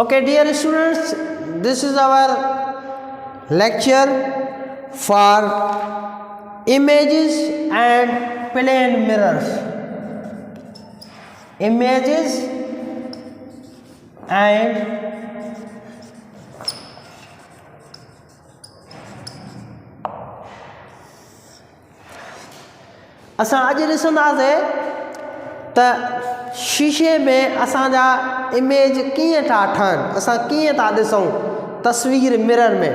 Okay, dear students, this is our lecture for images and plane mirrors. Images and असां अॼु ॾिसंदासीं त शीशे में असांजा इमेज कीअं था ठहनि, असां कीअं था ॾिसूं तस्वीर मिरर में।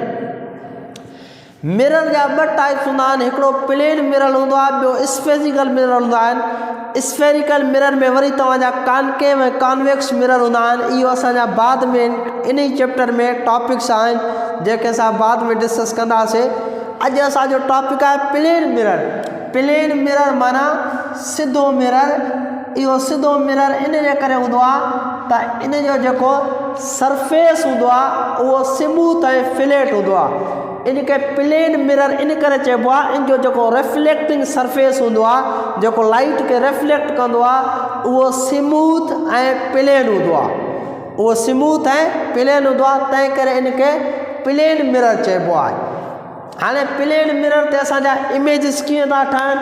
मिरर जा ॿ टाइप्स हूंदा आहिनि, हिकिड़ो प्लेन मिरर हूंदो आहे, ॿियो स्फेरिकल मिरर हूंदा आहिनि। स्फेरिकल मिरर में वरी तव्हांजा कॉनकेव ऐं कॉन्वेक्स मिरर हूंदा आहिनि। इहो असांजा बाद में इन ई चैप्टर में टॉपिक्स आहिनि जेके असां बाद में डिस्कस कंदासीं। अॼु असांजो टॉपिक आहे प्लेन मिरर। प्लेन मिरर माना सिधो मिरर। इहो सिधो मिरर इन जे करे हूंदो आहे त इन जो जेको सरफेस हूंदो आहे उहो स्मूथ ऐं फ्लैट हूंदो आहे। इनखे प्लेन मिरर इन करे चइबो आहे, इन जो जेको रिफ्लेक्टिंग सरफेस हूंदो आहे, जेको लाइट खे रिफ्लेक्ट कंदो आहे, उहो स्मूथ ऐं प्लेन हूंदो आहे। उहो स्मूथ ऐं प्लेन हूंदो आहे, तंहिं करे इनखे प्लेन मिरर चइबो आहे। हाणे प्लेन मिरर ते असांजा इमेजिस कीअं था ठहनि,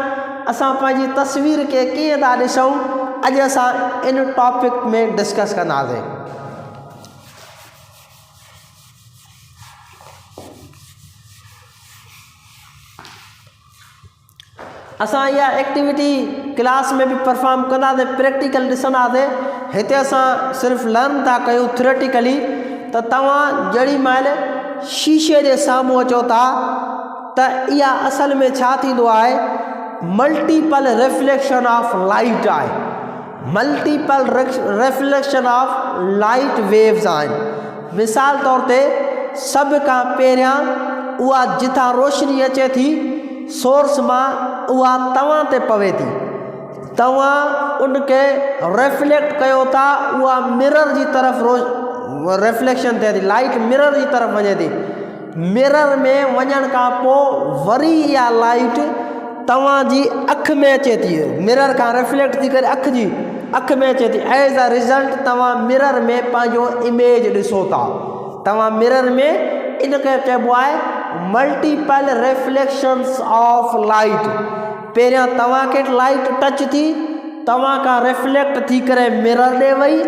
असां पंहिंजी तस्वीर खे कीअं था ॾिसूं, अॼु असां इन टॉपिक में डिस्कस कंदासीं। असां इहा एक्टिविटी क्लास में बि परफॉर्म कंदासीं, प्रैक्टिकल ॾिसंदासीं। हिते असां सिर्फ़ु लर्न था कयूं थियोरेटिकली। त तव्हां जेॾी महिल शीशे जे साम्हूं अचो था त इहा असल में छा थींदो आहे, मल्टीपल रिफ्लेक्शन ऑफ लाइट आहे। Multiple reflection of light waves आहिनि। मिसाल तौर ते सभ खां पहिरियां उहा जिथां रोशनी अचे थी सोर्स मां, उहा तव्हां ते पवे थी। तव्हां उनखे रिफ्लेक्ट कयो था, उहा मिरर जी तरफ़ रिफ्लेक्शन थिए थी, लाइट मिरर जी तरफ़ वञे थी। मिरर में वञण खां पोइ वरी इहा लाइट तव्हांजी अखि में अचे थी, मिरर खां रिफ्लेक्ट थी करे अखि में अचे थी। एज़ अ रिज़ल्ट तव्हां मिरर में पंहिंजो इमेज ॾिसो था। तव्हां मिरर में इनखे चइबो आहे मल्टीपल रिफ्लेक्शंस ऑफ लाइट। पहिरियां तव्हांखे लाइट टच थी, तव्हां खां रिफ्लेक्ट थी करे मिरर ॾे वई,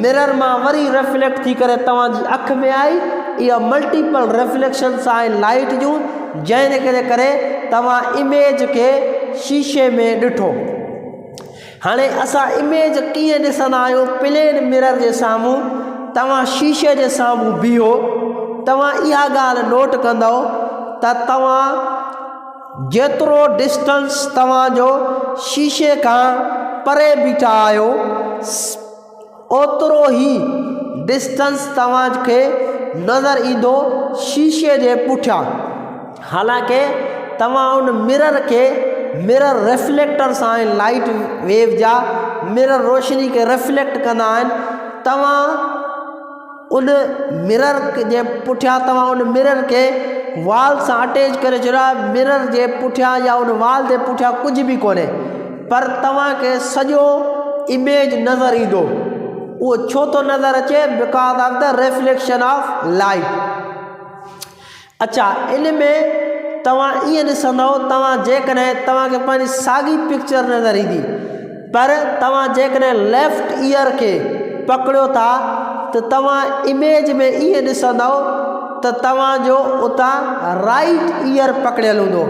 मिरर मां वरी रिफ्लेक्ट थी करे तव्हांजी अखि में आई। इहा मल्टीपल रिफ्लेक्शन्स आहिनि लाइट जूं, जंहिं करे तव्हां इमेज खे शीशे में ॾिठो। हाणे असां इमेज कीअं ॾिसंदा आहियूं प्लेन मिरर जे साम्हूं। तव्हां शीशे जे साम्हूं बीहो, तव्हां इहा ॻाल्हि नोट कंदव त तव्हां जेतिरो डिस्टेंस तव्हांजो शीशे खां परे बीठा आहियो, ओतिरो ई डिस्टेंस तव्हांखे नज़र ईंदो शीशे जे पुठियां। हालांकि तव्हां उन मिरर खे, मिरर रिफ्लेक्टर्स आहिनि लाइट वेव जा, मिरर रोशनी खे रिफ्लेक्ट कंदा आहिनि। तव्हां उन मिरर जे पुठियां, तव्हां उन मिरर खे वाल सां अटैच करे छॾियो। मिरर जे पुठियां या उन वाल जे पुठियां कुझु बि कोन्हे, पर तव्हांखे सॼो इमेज नज़र ईंदो। उहो छो थो नज़र अचे, because of the reflection of light. अच्छा, इन में तव्हां ईअं ॾिसंदव, तव्हां जेकॾहिं तव्हांखे पंहिंजी साॻी पिक्चर नज़र ईंदी, पर तव्हां जेकॾहिं लेफ्ट ईयर खे पकड़ियो था त तव्हां इमेज में ईअं ॾिसंदव त तव्हांजो उतां राइट ईयर पकड़ियल हूंदो।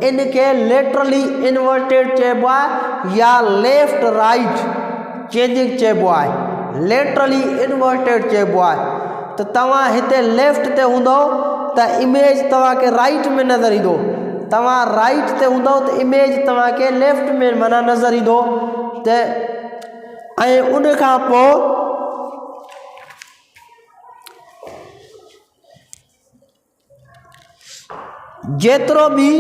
इनखे लेटरली इन्वर्टेड चइबो आहे या लेफ्ट राइट चेंजिंग चइबो आहे, लेटरली इन्वर्टेड चइबो आहे। त तव्हां हिते लेफ्ट ते हूंदव त इमेज तव्हांखे राइट में नज़र ईंदो। तव्हां राइट ते हूंदव त इमेज तव्हांखे लेफ्ट में माना नज़र ईंदो। त ऐं उन खां पोइ जेतिरो बि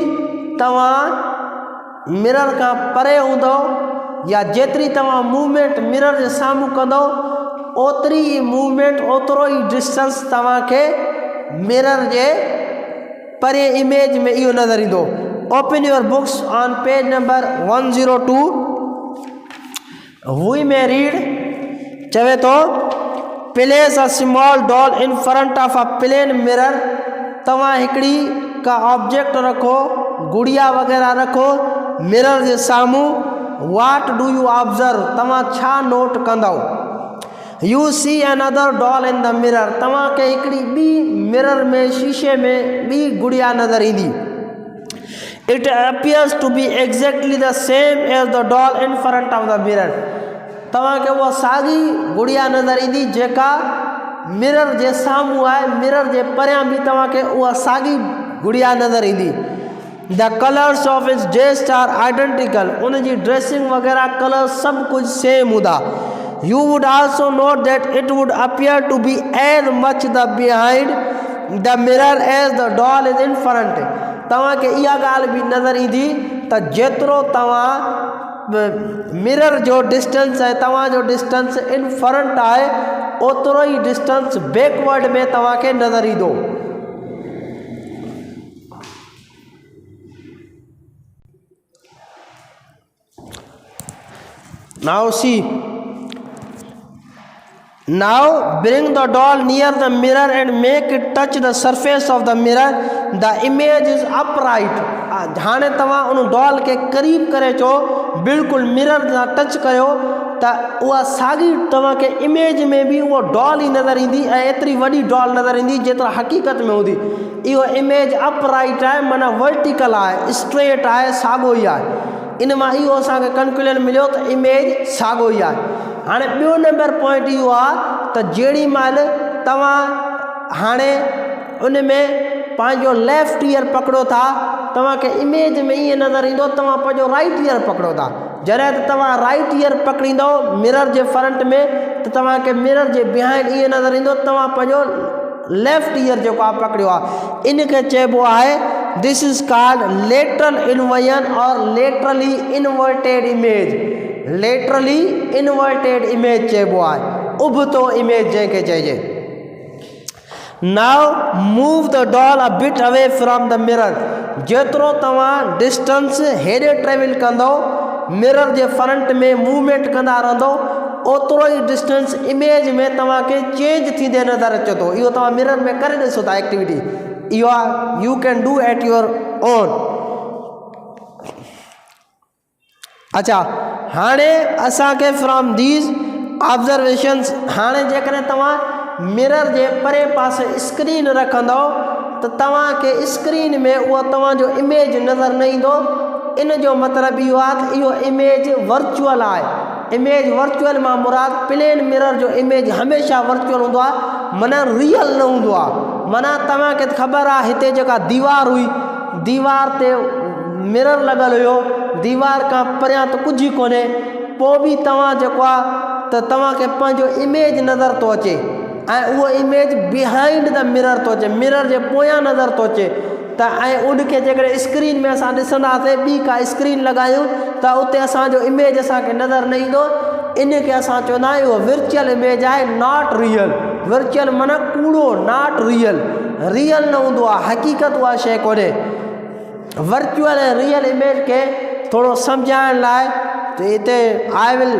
तव्हां मिरर खां परे हूंदव या जेतिरी तव्हां मूवमेंट मिरर जे साम्हूं कंदव, ओतिरी ई मूवमेंट, ओतिरो ई डिस्टेंस तव्हांखे मिरर जे परे इमेज में इहो नज़र ईंदो। Open your books on page number 102। We में रीड चवे to place a small doll in front of a plane mirror, तव्हां हिकिड़ी का ऑब्जेक्ट रखो, गुड़िया वग़ैरह रखो मिरर जे साम्हूं। वाट डू यू ऑब्ज़र्व, तव्हां छा नोट कंदव। You see another doll in the mirror, तव्हांखे हिकिड़ी ॿी मिरर में शीशे में ॿी गुड़िया नज़र ईंदी। It appears to be exactly the same as the doll in front of the mirror, तव्हांखे उहा साॻी गुड़िया नज़र ईंदी जेका मिरर जे साम्हूं आहे, मिरर जे परियां बि तव्हांखे उहा साॻी गुड़िया नज़र ईंदी। The colours of its dress are identical, उन जी ड्रेसिंग वग़ैरह कलर सभु कुझु सेम हूंदा। You would also note that it would appear to be as much the behind the mirror as the doll is in front, तव्हांखे इहा ॻाल्हि बि नज़र ईंदी त जेतिरो तव्हां मिरर जो डिस्टेंस आहे, तव्हांजो डिस्टेंस इन फ्रंट आहे, ओतिरो ई डिस्टेंस बैकवर्ड में तव्हांखे नज़र ईंदो। Now bring the doll near the mirror and make it touch the surface of the mirror. The image is upright. हाणे तव्हां उन डॉल खे क़रीब करे चओ, बिल्कुलु मिरर सां टच कयो त उहा साॻी तव्हांखे इमेज में बि उहा डॉल ई नज़र ईंदी ऐं एतिरी वॾी डॉल नज़र ईंदी जेतिरा हक़ीक़त में हूंदी। इहो इमेज अपराइट आहे, माना वर्टिकल आहे, स्ट्रेट आहे, साॻियो ई आहे। इन मां इहो असांखे कंक्लूजन मिलियो त इमेज साॻियो ई आहे। हाणे ॿियो नंबर पॉइंट इहो आहे त जेॾी महिल तव्हां हाणे उन में पंहिंजो लेफ्ट ईयर पकड़ो था, तव्हांखे इमेज में ईअं नज़र ईंदो तव्हां पंहिंजो राइट ईयर पकड़ो था। जॾहिं त तव्हां राइट ईयर पकड़ींदव मिरर जे फ्रंट में त तव्हांखे मिरर जे बिहाइंड ईअं नज़र ईंदो तव्हां पंहिंजो लेफ्ट ईयर जेको आहे पकड़ियो आहे। इन खे चइबो आहे this is called lateral inversion और laterally inverted image. Laterally inverted image चइबो आहे, उबतो इमेज जंहिंखे चइजे। Now move the doll a bit away from the mirror, जेतिरो तव्हां डिस्टेंस हेॾे ट्रेवल कंदो, मिरर जे फ्रंट में मूवमेंट कंदा रहंदो, ओतिरो ई डिस्टेंस इमेज में तव्हांखे चेंज थींदे नज़र अचे थो। इहो तव्हां मिरर में करे ॾिसो था एक्टिविटी, इहो आहे you can do at your own. अच्छा, हाणे असांखे फ्रॉम दीज ऑब्ज़र्वेशन्स, हाणे जेकॾहिं तव्हां मिरर जे परे पासे स्क्रीन रखंदव त तव्हांखे स्क्रीन में उहो तव्हांजो इमेज नज़र न ईंदो। इन जो मतिलबु इहो आहे त इहो इमेज वर्चुअल आहे। इमेज वर्चुअल मां मुराद प्लेन मिरर जो इमेज हमेशह वर्चुअल हूंदो आहे, माना रियल न हूंदो आहे। माना तव्हांखे ख़बर आहे हिते जेका दीवार हुई, दीवार ते मिरर लॻल हुयो, दीवार खां परियां त कुझु ई कोन्हे, पोइ बि तव्हां जेको आहे त तव्हांखे पंहिंजो इमेज नज़र थो अचे ऐं उहो इमेज बिहाइंड द मिरर थो अचे, मिरर जे पोयां नज़र थो अचे त। ऐं उनखे जेकॾहिं स्क्रीन में असां ॾिसंदासीं, ॿी का स्क्रीन लॻायूं त उते असांजो इमेज असांखे नज़र न ईंदो। इनखे असां चवंदा आहियूं उहो वर्चुअल इमेज आहे, नॉट रियल। वर्चुअल माना कूड़ो, नॉट रियल, रियल न हूंदो आहे, हक़ीक़त उहा शइ कोन्हे। वर्चुअल ऐं रियल इमेज खे थोरो सम्झाइण लाइ त हिते I will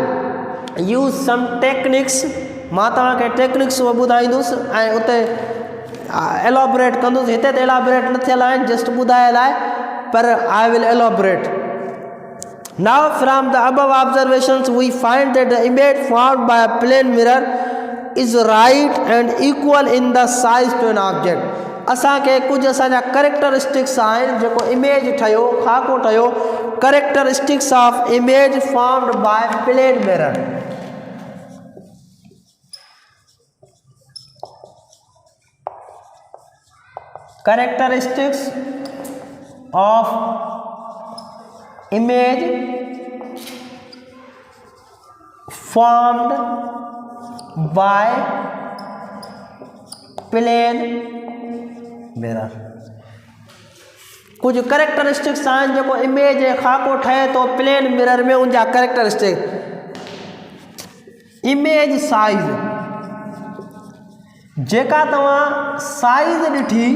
use some techniques, मां तव्हांखे टेक्निक्स ॿुधाईंदुसि ऐं उते एलोबरेट कंदुसि। हिते त एलोबरेट न थियल आहिनि, जस्ट ॿुधाइण लाइ, पर I will elaborate. Now from the above observations we find that the image formed by a plane mirror is right and equal in the size to an object. असांखे कुझु असांजा करेक्टरिस्टिक्स आहिनि जेको इमेज ठहियो, खाको ठहियो, characteristics of image formed by plane mirror. Characteristics of image formed by plane mirror। कुछ characteristics आहिनि जेको इमेज खाको ठहे तो प्लेन मिरर में, उनजा करेक्टरिस्टिक्स। इमेज साइज, जेका तव्हां साइज ॾिठी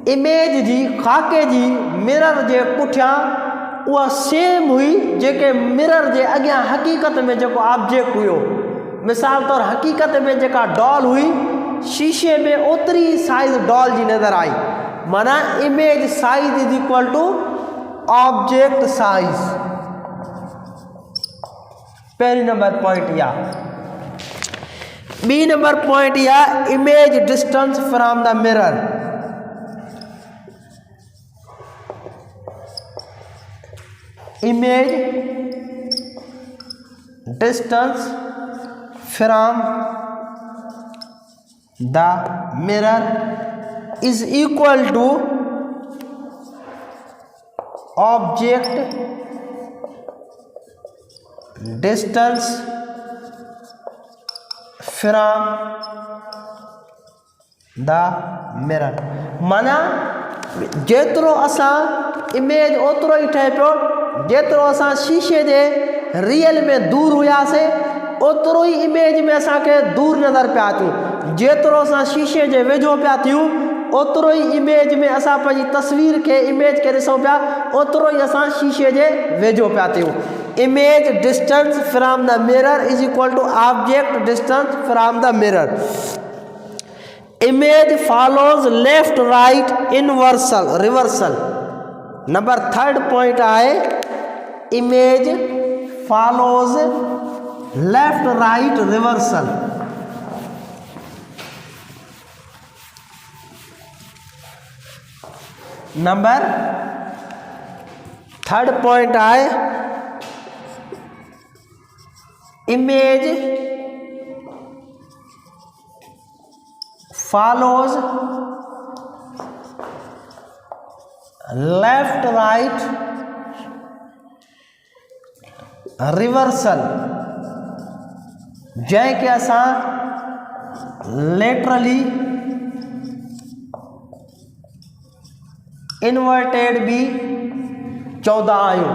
इमेज जी, खाके जी मिरर जे पुठियां, उहा सेम हुई जेके मिरर जे अॻियां हक़ीक़त में जेको ऑब्जेक्ट हुयो। मिसाल तौर हकीकत में जेका डॉल हुई शीशे में ओतरी साइज डॉल जी नज़र आई, माना image size is equal to object size. पहली नंबर पॉइंट या। बी नंबर पॉइंट या image distance from the mirror. Image distance from the mirror is equal to object distance from the mirror. माना जेतिरो असां इमेज ओतिरो ई ठहे पियो, जेतिरो असां शीशे जे रियल में दूर हुआसीं ओतिरो ई इमेज में असांखे दूर नज़र पिया अचूं। जेतिरो असां शीशे जे वेझो पिया थियूं ओतिरो ई इमेज में असां पंहिंजी तस्वीर खे इमेज खे ॾिसूं पिया, ओतिरो ई असां शीशे जे वेझो पिया थियूं। Image distance from the mirror is equal to object distance from the mirror. Image follows left right inversal reversal. Number third point आए image follows left right reversal. Number third point आए image follows left right reversal. जै के असां laterally inverted भी चौदह आहियूं।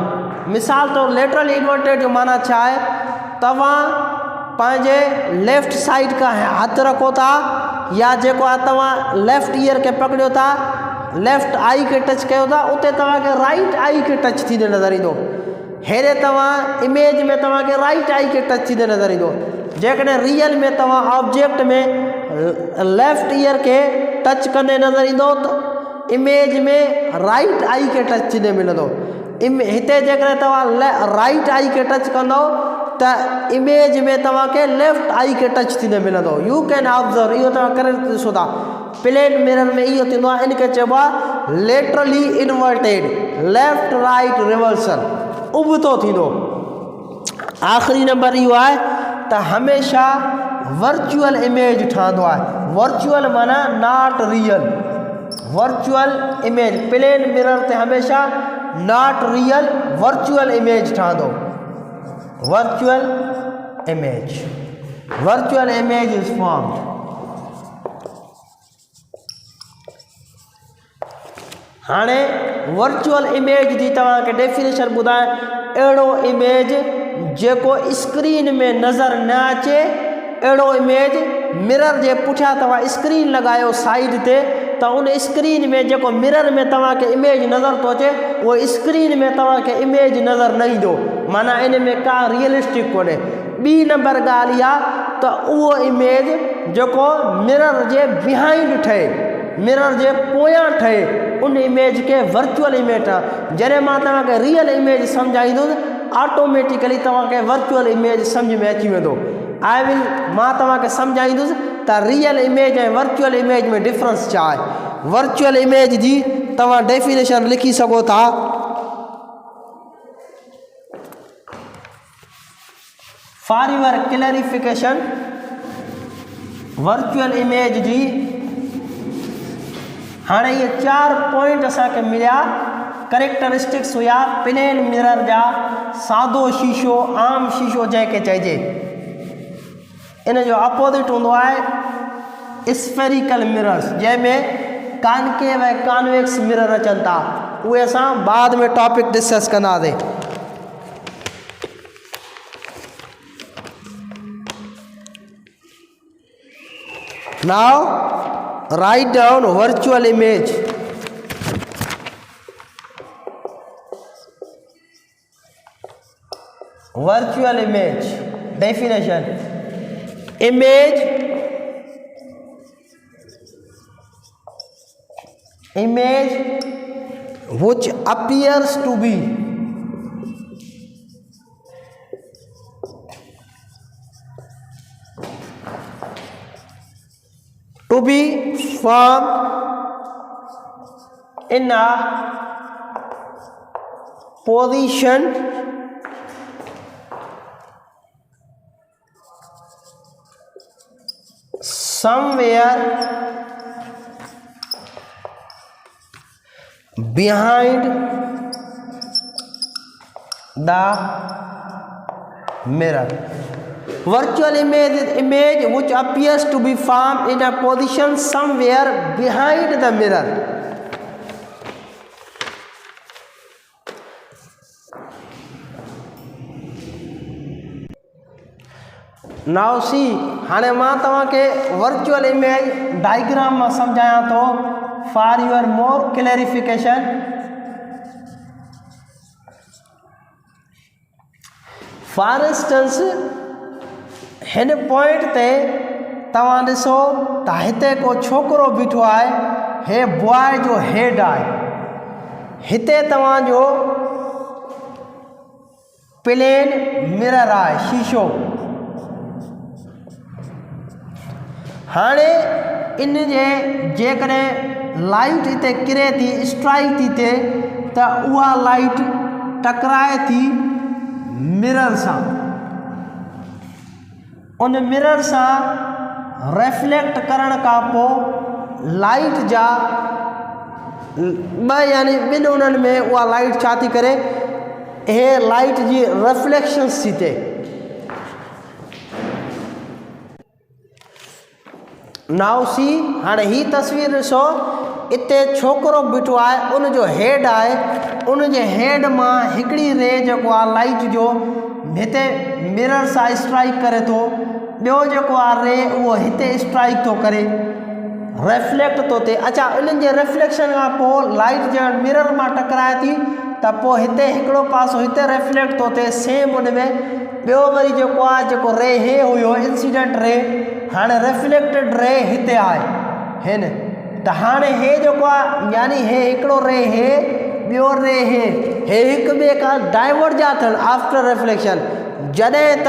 मिसाल तौर लेटरली इन्वर्टेड जो माना छा है, तव्हां पंहिंजे लेफ्ट साइड का हथ रखो था या जेको आहे तव्हां लेफ्ट ईयर के पकड़ियो था, लेफ्ट आई के टच कयो था, उते तव्हांखे राइट आई के टच थींदे नज़र ईंदो। हेड़े तव्हां इमेज में तव्हांखे राइट आई के टच थींदे नज़र ईंदो। जेकॾहिं रियल में तव्हां ऑब्जेक्ट में लेफ्ट ईयर के टच कंदे नज़र ईंदो त इमेज में राइट आई के टच थींदे मिलंदो। हिते जेकॾहिं तव्हां राइट आई के टच कंदो त इमेज में तव्हांखे लेफ्ट आई के टच थींदे मिलंदो। यू कैन ऑब्जर्व, इहो तव्हां करे ॾिसो था प्लेन मिरर में इहो थींदो आहे, इनखे चइबो आहे laterally inverted left right reversal, उबतो थींदो। आख़िरी नंबर इहो आहे त हमेशह वर्चुअल इमेज ठहंदो आहे। वर्चुअल माना not real. Virtual image plane mirror ते हमेशह नॉट रियल वर्चुअल इमेज ठहंदो। Virtual image is formed. हाणे वर्चुअल इमेज जी तव्हांखे डेफिनेशन ॿुधाए, अहिड़ो इमेज जेको स्क्रीन में नज़र न अचे, अहिड़ो इमेज मिरर जे पुठियां तव्हां स्क्रीन लॻायो साइड ते त उन स्क्रीन में जेको मिरर में तव्हांखे इमेज नज़र थो अचे उहो स्क्रीन में तव्हांखे इमेज नज़र न ईंदो। माना इन में का रियलिस्टिक कोन्हे। ॿी नंबर ॻाल्हि इहा त उहो इमेज जेको मिरर जे बिहाइंड ठहे, मिरर जे पोयां ठहे, उन इमेज खे वर्चुअल इमेज आहे। जॾहिं मां तव्हांखे रियल इमेज सम्झाईंदुसि ऑटोमेटिकली तव्हांखे वर्चुअल इमेज सम्झ में अची वेंदो। मां तव्हांखे सम्झाईंदुसि त रियल इमेज ऐं वर्चुअल इमेज में डिफरेंस छा आहे। वर्चुअल इमेज जी तव्हां डेफिनेशन लिखी सघो था। For your clarification, virtual image जी हाणे ये 4 पॉइंट असांखे मिलिया। करेक्टरिस्टिक्स हुया प्लेन मिरर जा, सादो शीशो, आम शीशो जंहिंखे चइजे। इन जो अपोजिट हूंदो आहे स्फेरिकल मिरर्स, जंहिंमें कॉनकेव ऐं कॉन्वेक्स मिरर अचनि था। उहे असां बाद में टॉपिक डिस्कस कंदासीं। Now write down virtual image. Virtual image definition. image which appears to be formed in a position somewhere behind the mirror. Virtual image is image which appears to be formed in a position somewhere behind the mirror. Now see, हाणे मां तव्हांखे virtual image diagram में समझाया तो for your more clarification. For instance, हिन point ते तव्हां ॾिसो त हिते को छोकिरो बीठो आहे, हे बॉय जो हेड आहे, हिते तव्हांजो प्लेन मिरर आहे, शीशो। हाणे इन जे जेकॾहिं लाइट हिते किरे थी, स्ट्राइक थी थिए त उहा लाइट टकराए थी मिरर सां, उन मिरर सां रिफ्लेक्ट करण खां पोइ लाइट जा ॿ यानी ॿिनि उन्हनि में उहा लाइट छा थी करे, हे लाइट जी रिफ्लेक्शन्स थी थिए। नाउ सी, हाणे ही तस्वीर ॾिसो, इते छोकिरो बीठो आहे, उनजो हेड आहे, उनजे हेड मां हिकिड़ी रे जेको आहे लाइट जो हिते मिरर सां स्ट्राइक करे थो, ॿियो जेको आहे रे उहो हिते स्ट्राइक थो करे, रिफ्लेक्ट थो थिए। अच्छा, इन्हनि जे रिफ्लेक्शन खां पोइ लाइट जे मिरर मां टकराए थी त पोइ हिते हिकिड़ो पासो हिते रिफ्लेक्ट थो थिए, सेम उन में ॿियो वरी जेको आहे जेको रे हे हुयो इंसिडेंट रे, हाणे रिफ्लेक्टेड रे हिते आहे हिन, त हाणे हे जेको आहे यानी हे हिकिड़ो रे हे, ॿियो रे हे हिक ॿिए खां डाइवर्ट जा थियनि आफ्टर रिफ्लेक्शन। जॾहिं त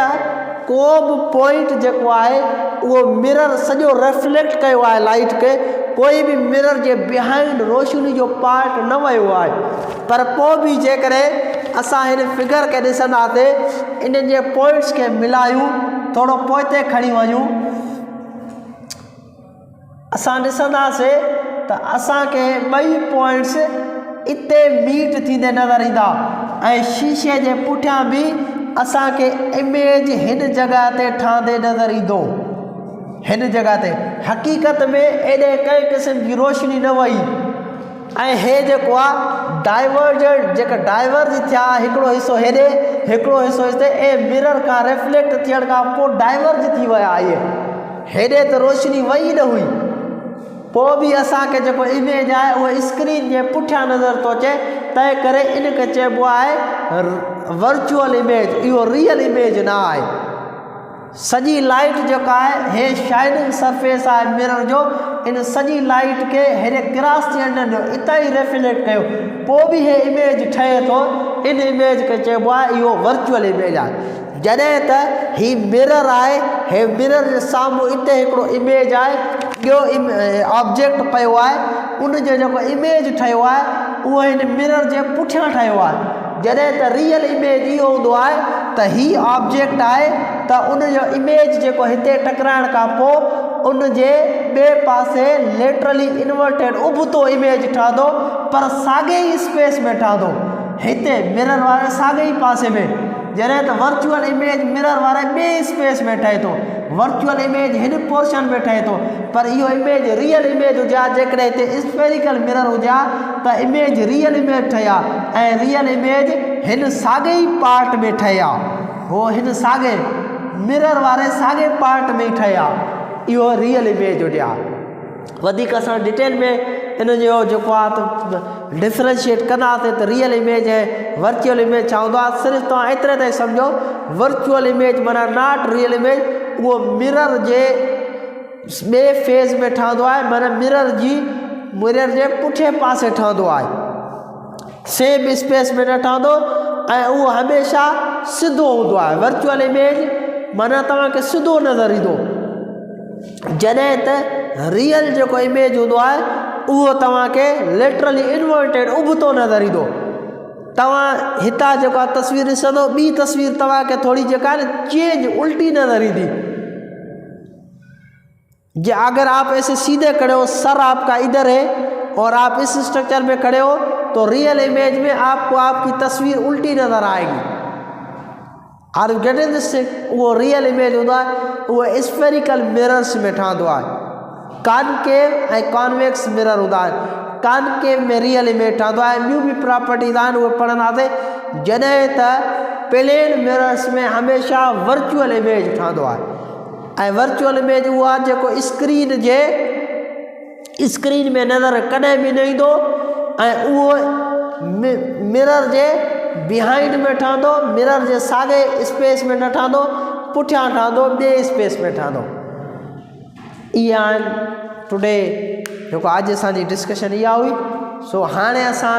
को बि पॉइंट जेको आहे उहो मिरर सॼो रिफ्लेक्ट कयो आहे लाइट खे, कोई बि मिरर जे बिहाइंड रोशनी जो पार्ट न वियो आहे, पर पोइ बि जेकॾहिं असां हिन फिगर खे ॾिसंदासीं, इन्हनि जे पॉइंट्स खे मिलायूं, थोरो पोइते खणी वञूं, असां ॾिसंदासीं त असांखे ॿई पॉइंट्स इते मीट थींदे नज़र ईंदा, ऐं शीशे जे पुठियां बि असांखे इमेज हिन जॻह ते ठहंदे नज़र ईंदो, हिन जॻह ते हक़ीक़त में एॾे कंहिं क़िस्म जी रोशनी न वई, ऐं हे जेको आहे डाइवर्जेंट जेका डाइवर्ज थिया, हिकिड़ो हिसो हेॾे हिकिड़ो हिसो हिते, ऐं मिरर खां रिफ्लेक्ट थियण खां पोइ डाइवर्ज थी विया इहे, हेॾे त रोशनी वई न हुई, पोइ बि असांखे जेको इमेज आहे उहो स्क्रीन जे पुठियां नज़र थो अचे, तंहिं करे इनखे चइबो आहे वर्चुअल इमेज, इहो रियल इमेज न आहे। सॼी लाइट जेका आहे हे शाइनिंग सरफेस आहे मिरर जो, इन सॼी लाइट खे हेॾे क्रॉस थियण न ॾियो, इतां ई रिफ्लेक्ट कयो, पोइ बि हे इमेज ठहे थो, इन इमेज खे चइबो आहे इहो वर्चुअल इमेज आहे। जॾहिं त ही मिरर आहे, हे मिरर जे साम्हूं इते हिकिड़ो इमेज आहे, ॿियो ऑब्जेक्ट पियो आहे, उनजो जेको इमेज ठहियो आहे उहो हिन मिरर जे पुठियां ठहियो आहे। जॾहिं त रियल इमेज इहो हूंदो आहे त ही ऑब्जेक्ट आहे, त उनजो इमेज जेको हिते टकराइण खां पोइ उनजे ॿिए पासे लेटरली इन्वर्टेड उबतो इमेज ठहंदो, पर साॻे ई स्पेस में ठहंदो, हिते मिरर वारे साॻे ई पासे में, जॾहिं त वर्चुअल इमेज मिरर वारे ॿिए स्पेस में ठहे थो, वर्चुअल इमेज हिन पोर्शन में ठहे थो, पर इहो इमेज रियल इमेज हुजे हा। जेकॾहिं हिते स्फेरिकल मिरर हुजे हा त इमेज रियल इमेज ठहिया, ऐं रियल इमेज हिन साॻे ई पार्ट में ठहिया, हो हिन साॻे मिरर वारे साॻे पार्ट में ई ठहिया, इहो रियल इमेज हुजे हा। वधीक असां डिटेल में इन जो जेको आहे त डिफ्रेंशिएट कंदासीं त रियल इमेज ऐं वर्चुअल इमेज छा हूंदो आहे। सिर्फ़ु तव्हां एतिरे ताईं सम्झो, वर्चुअल इमेज माना नॉट रियल इमेज, उहो मिरर जे ॿिए फेज़ में ठहंदो आहे, माना मिरर जे पुठिए पासे ठहंदो आहे, सेम स्पेस में न ठहंदो ऐं उहो हमेशह सिधो हूंदो आहे। वर्चुअल इमेज माना तव्हांखे सिधो नज़र ईंदो, जॾहिं त रियल जेको इमेज हूंदो आहे उहो तव्हांखे लिटरली इन्वर्टेड उबतो नज़र ईंदो। तव्हां हितां जेका तस्वीर ॾिसंदो, ॿी तस्वीर तव्हांखे थोरी जेका आहे न चेंज उल्टी नज़र ईंदी। जे अगर आप ऐसे सीधे खड़े हो, सर आपका इधर है और आप इस स्ट्रक्चर में खड़े हो, तो रियल इमेज में आपको आपकी तस्वीर उल्टी नज़र आएगी। Are you getting this? वो रियल इमेज होता है वो स्फेरिकल मिरर्स में ठहंदो आहे। कॉनकेव ऐं कॉन्वेक्स मिरर हूंदा आहिनि। कॉनकेव में रियल इमेज ठहंदो आहे। ॿियूं बि प्रॉपर्टीज़ आहिनि, उहे पढ़ंदासीं। जॾहिं त प्लेन मिरर्स में हमेशह वर्चुअल इमेज ठहंदो आहे ऐं वर्चुअल इमेज उहो आहे जेको स्क्रीन में नज़र कॾहिं बि न ईंदो ऐं उहो मिरर जे बिहाइंड में ठहंदो, मिरर जे साॻे स्पेस में न ठहंदो, पुठियां ठहंदो, ॿिए स्पेस में ठहंदो। इहे आहिनि टुडे जेको अॼु असांजी डिस्कशन इहा हुई। सो हाणे असां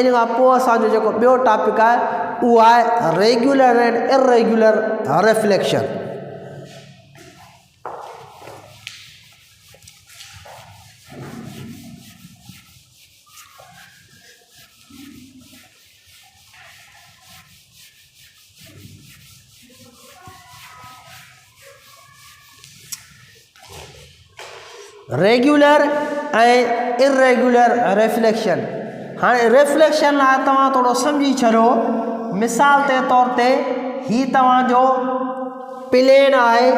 इन खां पोइ असांजो जेको ॿियो टॉपिक आहे उहो आहे regular and irregular reflection. Regular ऐं इरेगुलर रिफ्लेक्शन। हाणे रिफ्लेक्शन लाइ तव्हां थोरो सम्झी छॾो। मिसाल जे तौर ते ही तव्हांजो प्लेन आहे,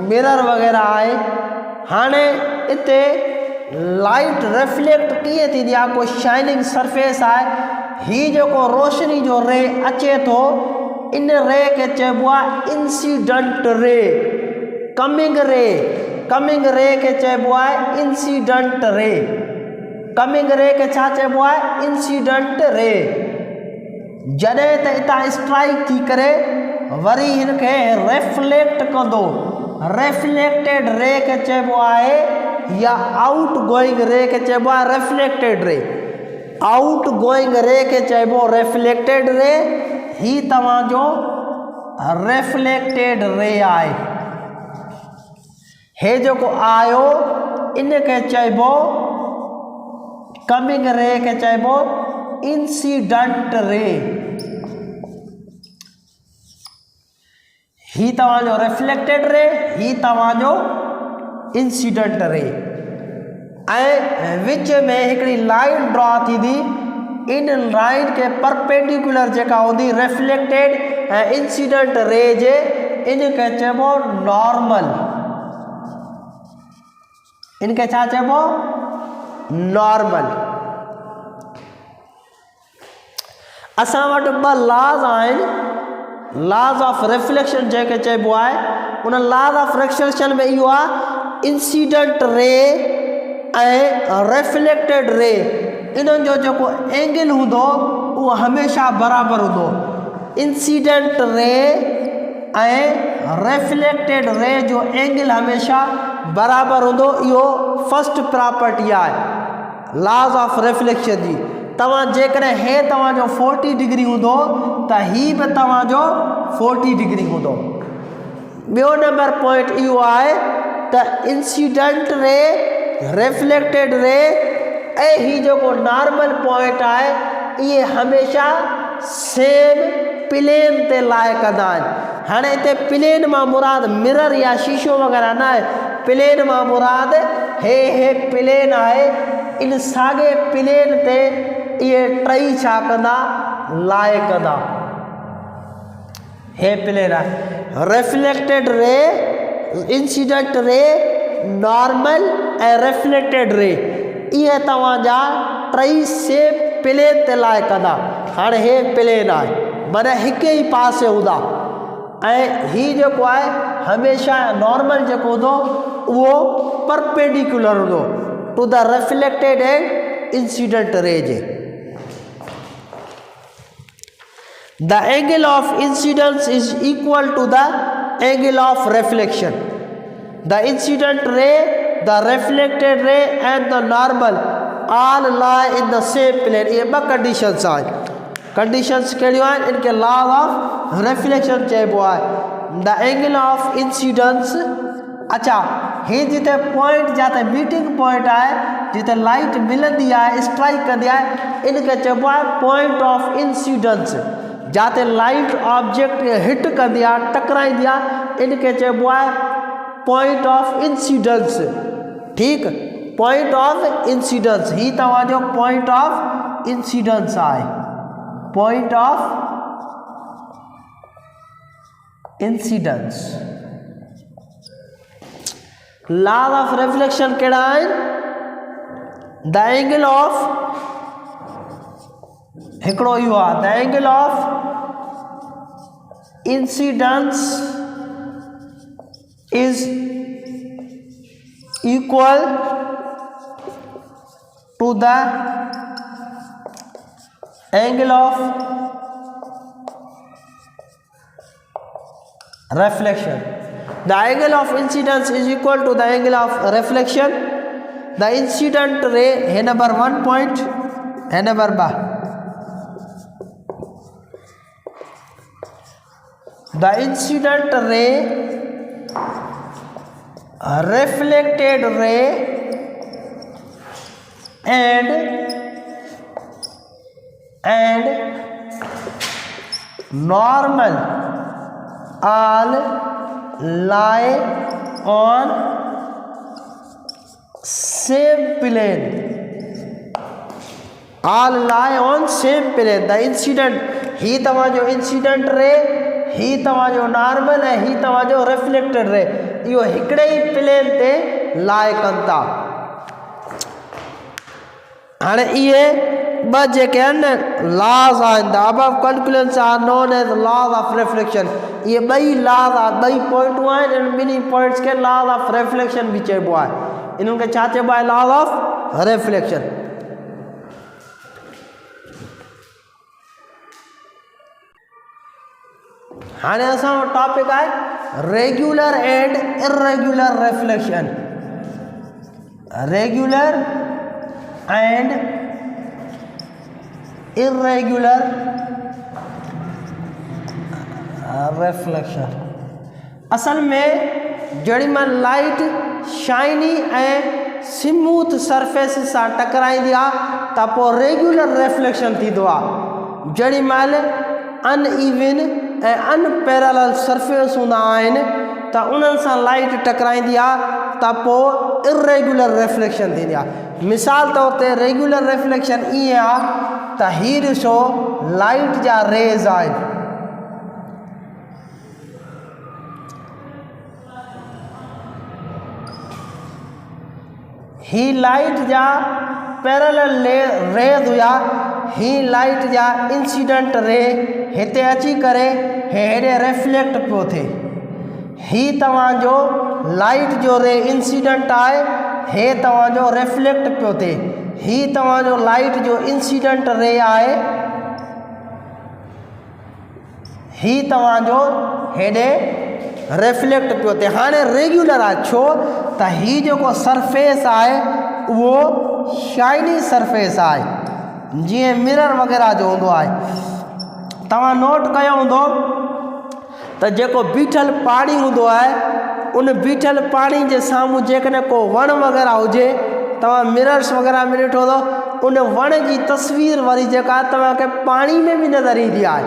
मिरर वग़ैरह आहे। हाणे इते लाइट रिफ्लेक्ट कीअं थींदी आहे? कोई शाइनिंग सरफेस आहे, ही जेको रोशनी जो रे अचे थो, इन रे खे चइबो आहे इंसीडेंट रे, कमिंग रे खे चइबो आहे इंसीडेंट रे। कमिंग रे खे छा चइबो आहे? इंसीडेंट रे। जॾहिं त हितां स्ट्राइक थी करे वरी हिन खे रिफ्लेक्ट कंदो, रिफ्लेक्टेड रे खे चइबो आहे, या आउट गोइंग रे खे चइबो आहे रिफ्लेक्टेड रे। आउट गोइंग रे खे चइबो रिफ्लेक्टेड रे। ही तव्हांजो रिफ्लेक्टेड रे आहे। हे जेको आयो इन खे चइबो कमिंग रे खे चइबो इंसीडेंट रे। ही तव्हांजो रिफ्लेक्टेड रे, ही तव्हांजो इंसीडेंट रे। ऐं विच में हिकिड़ी लाइन ड्रॉ थींदी, इन लाइन खे परपेंडिकुलर जेका हूंदी रिफ्लेक्टेड ऐं इंसीडेंट रे जे, इन खे चइबो नॉर्मल। इनके छा चइबो? नॉर्मल। असां वटि ॿ लॉज आहिनि, लॉज ऑफ रिफ्लेक्शन जंहिंखे चइबो आहे। उन लॉज ऑफ रिफ्लेक्शन में इहो आहे इंसीडेंट रे ऐं रिफ्लेक्टेड रे, इन्हनि जो जेको एंगल हूंदो उहो हमेशह बराबरि हूंदो। इंसीडेंट रे ऐं रिफ्लेक्टेड रे जो एंगल हमेशह बराबरि हूंदो। इहो फर्स्ट प्रॉपर्टी आहे लॉज ऑफ रिफ्लेक्शन जी। तव्हां जेकॾहिं हे तव्हांजो 40 डिग्री हूंदो त ही बि तव्हांजो 40 डिग्री हूंदो। ॿियो नंबर पॉइंट इहो आहे त इंसीडेंट रे, रिफ्लेक्टेड रे ऐं ही जेको नॉर्मल पॉइंट आहे, इहे हमेशह सेम प्लेन ते लाइ कंदा आहिनि। हाणे हिते प्लेन मां मुराद मिरर या शीशो वग़ैरह न आहे, प्लेन मां मुराद हे प्लेन आहे। इन साॻे प्लेन ते इहे टई छा कंदा? लाइ कंदा। हे प्लेन आहे रिफ्लेक्टेड रे, इंसीडेंट रे, नॉर्मल ऐं रिफ्लेक्टेड रे। इहे तव्हांजा टई सेम प्लेन ते लाइ कंदा। हाणे हे प्लेन आहे, माना हिकु ई पासे हूंदा ऐं ही जेको आहे हमेशह नॉर्मल जेको हूंदो उहो परपेंडिकुलर हूंदो to the reflected and incident ray जे। The angle of incidence is equal to the angle of reflection. The incident ray, the reflected ray and the normal all lie in the same plane. ये ब conditions आए. Conditions कहिड़ियूं आहिनि? इनके law of reflection चइबो आहे. The angle of incidence. अच्छा, ही जिते पॉइंट जाते मीटिंग पॉइंट आहे, जिते लाइट मिलंदी आहे, स्ट्राइक कंदी आहे, इनके चइबो आहे पॉइंट ऑफ इंसिडेंस. जाते लाइट ऑब्जेक्ट हिट कंदी आहे, टकराईंदी आहे, इनके चइबो आहे पॉइंट ऑफ इंसिडेंस. ठीक, पॉइंट ऑफ इंसिडेंस. ही तव्हांजो पॉइंट ऑफ इंसिडेंस आहे. Point of incidence. Law of reflection कहिड़ा आहिनि? द एंगल ऑफ, हिकिड़ो इहो आहे, the angle of incidence is equal to the angle of reflection. The angle of incidence is equal to the angle of reflection. The incident ray है number 1 point, है number 2. The incident ray, reflected ray and normal all lie on same plane. All lie on same plane. The incident, ही तव्हांजो incident ray, ही तव्हांजो normal ऐं ही तव्हांजो reflected ray, इहो हिकिड़े ई प्लेन ते लाइ कनि था. हाणे इहे ॿ जेके आहिनि न लॉज आहिनि, the above conclusions are known as laws of reflection. इहे ॿई लॉज आहे, ॿई पॉइंटूं आहिनि. इन ॿिन्ही पॉइंट्स खे लॉज ऑफ रिफ्लेक्शन बि चइबो आहे. इन्हनि खे छा चइबो आहे? Laws of reflection. हाणे असांजो टॉपिक आहे regular and irregular reflection. Regular and irregular reflection. असल में जड़ी महिल लाइट शाइनी ऐं स्मूथ सरफेस सां टकराईंदी आहे त पोइ रेग्युलर रिफ्लेक्शन थींदो आहे. जड़ी महिल अनइवन ऐं अनपैरेलल सरफेस हूंदा आहिनि त उन्हनि सां लाइट टकराईंदी आहे त पोइ इरेग्युलर रिफ्लेक्शन थींदी आहे. मिसाल तौर ते रेग्युलर रिफ्लेक्शन ईअं आहे त हीअ ॾिसो लाइट जा रेज़ आहिनि. ही लाइट जा पैरेलल रेज़ हुया, ही लाइट जा इंसिडेंट रे हिते अची करे हेॾे रिफ्लेक्ट पियो थिए. ही तव्हांजो लाइट जो रे इंसिडेंट आहे, हे तव्हांजो रिफ्लेक्ट पियो थिए. ही तव्हांजो लाइट जो इंसिडेंट रे आहे, ही तव्हांजो हेॾे रिफ्लेक्ट पियो थिए. हाणे रेग्युलर आहे छो त ही जेको सरफेस आहे उहो शाइनी सरफेस आहे, जीअं मिरर वग़ैरह जो हूंदो आहे. तव्हां नोट कयो हूंदो त जेको बीठल पाणी हूंदो आहे, उन बीठल पाणी जे साम्हूं जेकॾहिं को वण वग़ैरह हुजे, तव्हां मिरर्स वग़ैरह में ॾिठो अथव, उन वण जी तस्वीर वरी जेका तव्हांखे पाणी में बि नज़र ईंदी आहे.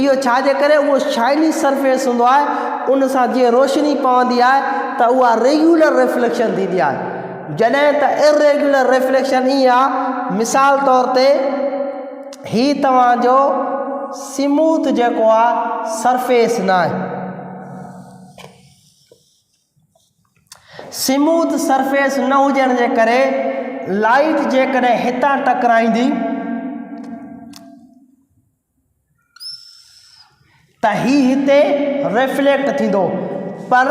इहो छाजे करे? उहो शाइनी सरफेस हूंदो आहे, उन सां जीअं रोशनी पवंदी आहे त उहा रेग्युलर रिफ्लेक्शन थींदी आहे. जॾहिं त इरेग्युलर रिफ्लेक्शन ईअं आहे, मिसाल तौर ते ही तव्हांजो स्मूथ जेको आहे सरफेस न आहे. स्मूथ सरफेस न हुजण जे करे लाइट जेकॾहिं हितां टकराईंदी त ही हिते रिफ्लेक्ट थींदो, पर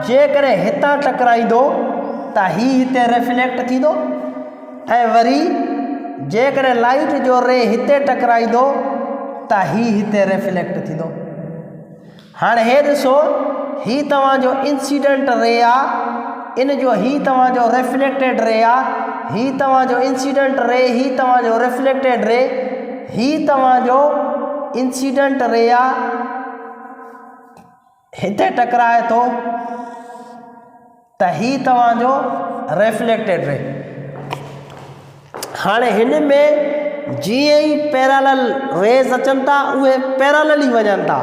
जेकॾहिं हितां टकराईंदो त ही हिते रिफ्लेक्ट थींदो, ऐं वरी जेकॾहिं लाइट जो रे हिते टकराईंदो त ही हिते रिफ्लेक्ट थींदो. हाणे हे ॾिसो ही तव्हांजो इंसिडेंट रे आहे, इन जो ही तव्हांजो रिफ्लेक्टेड रे आहे, ही तव्हांजो इंसिडेंट रे, ही तव्हांजो रिफ्लेक्टेड रे, ही तव्हांजो इंसिडेंट रे आहे, हिते टकराए थो त ही तव्हांजो रिफ्लेक्टेड रे। हाणे हिन में जीअं ई पैरेलल रेज़ अचनि था उहे पैरेलल ई वञनि था।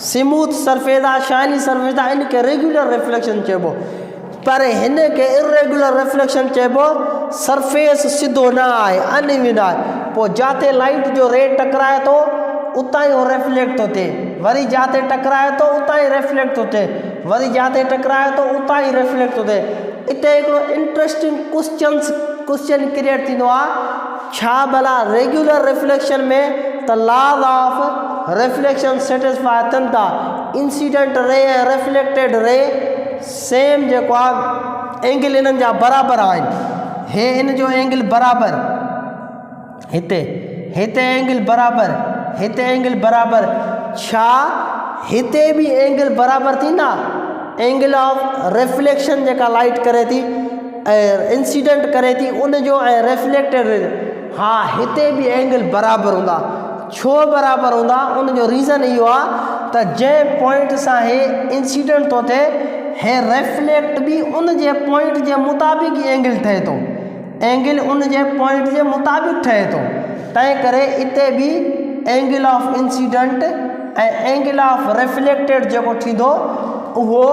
स्मूथ सरफेस आहे, शाइनी सरफेस आहे, इनखे रेगुलर रिफ्लेक्शन चइबो, पर हिन खे इरेगुलर रिफ्लेक्शन चइबो। सरफेस सिधो न आहे, अनइवन आहे, पोइ जिते लाइट जो रे टकराए थो उतां ई उहो रिफ्लेक्ट थो थिए, वरी जिते टकराए थो उतां ई रिफ्लेक्ट थो थिए, वरी जिते टकराए थो उतां ई रिफ्लेक्ट थो थिए। हिते हिकिड़ो इंट्रस्टिंग क्वेश्चन क्रिएट थींदो आहे, छा भला रेगुलर रिफ्लेक्शन में त लॉज ऑफ रिफ्लेक्शन सेटिस्फाई थियनि था। इंसिडेंट रे ऐं रिफ्लेक्टेड रे सेम जेको आहे एंगल इन्हनि जा बराबरि आहिनि। हे इन जो एंगल बराबरि, हिते एंगल बराबरि, हिते एंगल बराबरि, छा हिते बि एंगल बराबरि थींदा? एंगल ऑफ रिफ्लेक्शन जेका लाइट करे थी ऐं इंसिडेंट करे थी उनजो ऐं रिफ्लेक्टेड, हा हिते बि एंगल बराबरि हूंदा। छो बराबरि हूंदा? उनजो रीज़न इहो आहे त जंहिं पॉइंट सां हे इंसिडेंट थो थिए, हे रिफ्लेक्ट बि उन जे पॉइंट जे मुताबिक़ ई एंगल ठहे थो, एंगल उन जे पॉइंट जे मुताबिक़ ठहे थो। तंहिं करे हिते बि एंगल ऑफ इंसिडेंट ऐं एंगल ऑफ रिफ्लेक्टेड जेको थींदो उहो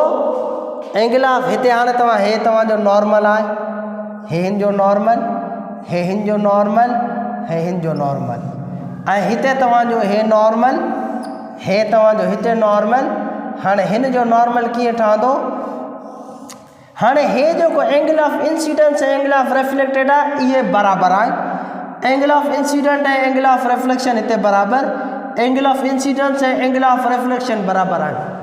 एंगल ऑफ, हिते हाणे तव्हां हे तव्हांजो नॉर्मल आहे, हे हिन जो नॉर्मल, हे हिन जो नॉर्मल, हे हिन जो नॉर्मल, ऐं हिते तव्हांजो हे नॉर्मल, हे तव्हांजो हिते नॉर्मल। हाणे हिन जो नॉर्मल कीअं ठहंदो? हाणे हे जेको एंगल ऑफ इंसिडेंस ऐं एंगल ऑफ रिफ्लेक्टेड आहे इहे बराबरि आहे। एंगल ऑफ इंसिडेंट ऐं एंगल ऑफ रिफ्लेक्शन हिते बराबरि, एंगल ऑफ इंसिडेंस ऐं एंगल ऑफ रिफ्लेक्शन बराबरि आहे।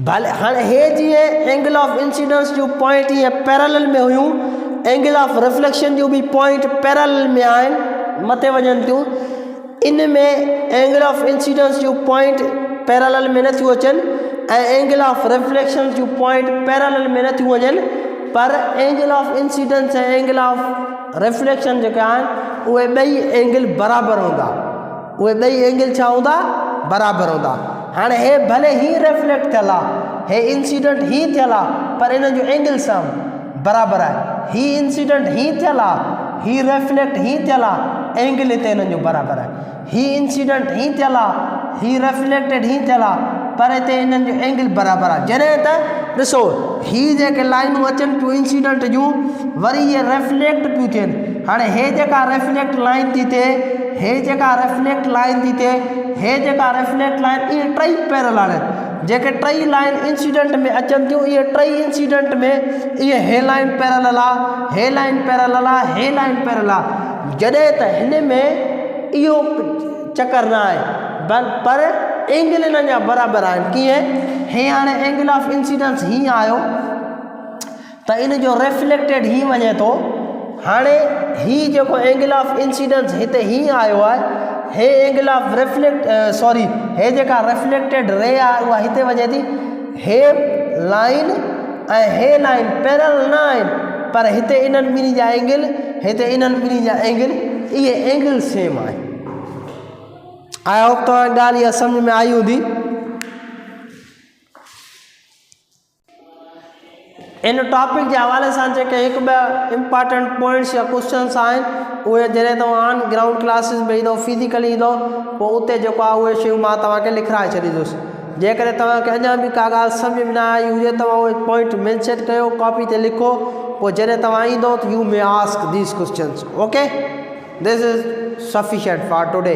भले हाणे हे जीअं एंगल ऑफ इंसिडेंस जूं पॉइंट ईअं पैरेलल में हुयूं, एंगल ऑफ रिफ्लेक्शन जूं बि पॉइंट पैरेलल में आहिनि, मथे वञनि थियूं। इन में एंगल ऑफ इंसिडेंस जूं पॉइंट पैरेलल में नथियूं अचनि ऐं एंगल ऑफ रिफ्लेक्शन जूं पॉइंट पैरेलल में नथियूं वञनि, पर एंगल ऑफ इंसिडेंस ऐं एंगल ऑफ रिफ्लेक्शन जेके आहिनि उहे ॿई एंगल बराबरि हूंदा, उहे ॿई एंगल छा हूंदा? बराबरि हूंदा। हाणे हे भले ही रिफ्लेक्ट थियल आहे, हे इंसिडेंट ही थियल आहे, पर इन जो एंगल सां बराबरि आहे। ही इंसिडेंट ही थियल आहे, ही रिफ्लेक्ट ही थियल आहे, एंगल हिते इन्हनि जो बराबरि आहे। ही इंसिडेंट ही थियल आहे, ही रिफ्लेक्टेड ही थियल आहे, पर हिते इन्हनि जो एंगल बराबरि आहे। जॾहिं त ॾिसो ही जेके लाइनूं अचनि पियूं इंसिडेंट जूं, वरी इहे रिफ्लेक्ट पियूं थियनि। हाणे हे जेका रिफ्लेक्ट लाइन थी थिए, हे जेका रिफ्लेक्ट लाइन थी थिए, हे जेका रिफ्लेक्ट लाइन, इहे टई पैरेलल आहिनि। जेके टई लाइन इंसिडेंट में अचनि थियूं, इहे टई इंसिडेंट में इहे हे लाइन पैरेलल आहे, हे लाइन पैरेलल आहे, हे लाइन पैरेलल आहे। जॾहिं त हिन में इहो चकर न आहे, पर एंगल इन्हनि जा बराबरि आहिनि। कीअं? हे हाणे एंगल ऑफ इंसिडेंस ही आयो त इन जो रिफ्लेक्टेड ही वञे थो। हाणे ही जेको एंगल ऑफ इंसिडेंस हिते ही आयो आहे, हे एंगल ऑफ हे जेका रिफ्लेक्टेड रे आहे उहा हिते वञे थी। हे लाइन ऐं हे लाइन पैरेलल न आहिनि, पर हिते इन्हनि ॿिन्ही जा एंगल, हिते इन्हनि ॿिन्ही जा एंगल, इहे एंगल सेम आहे। आई होप तव्हांखे ॻाल्हि इहा सम्झ में आई हूंदी। इन टॉपिक जे हवाले सां जेके हिकु ॿ इम्पॉर्टेंट पॉइंट्स या क्वेश्चन्स आहिनि उहे जॾहिं तव्हां ऑन ग्राउंड क्लासिस में ईंदो, फिज़िकली ईंदो, पोइ उते जेको आहे उहे शयूं मां तव्हांखे लिखाए छॾींदुसि। जेकॾहिं तव्हांखे अञा बि का ॻाल्हि सम्झ में न आई हुजे तव्हां उहे पॉइंट मेंशन कयो, कॉपी ते लिखो, पोइ जॾहिं तव्हां ईंदो त you may ask this questions. Okay, this is sufficient for today.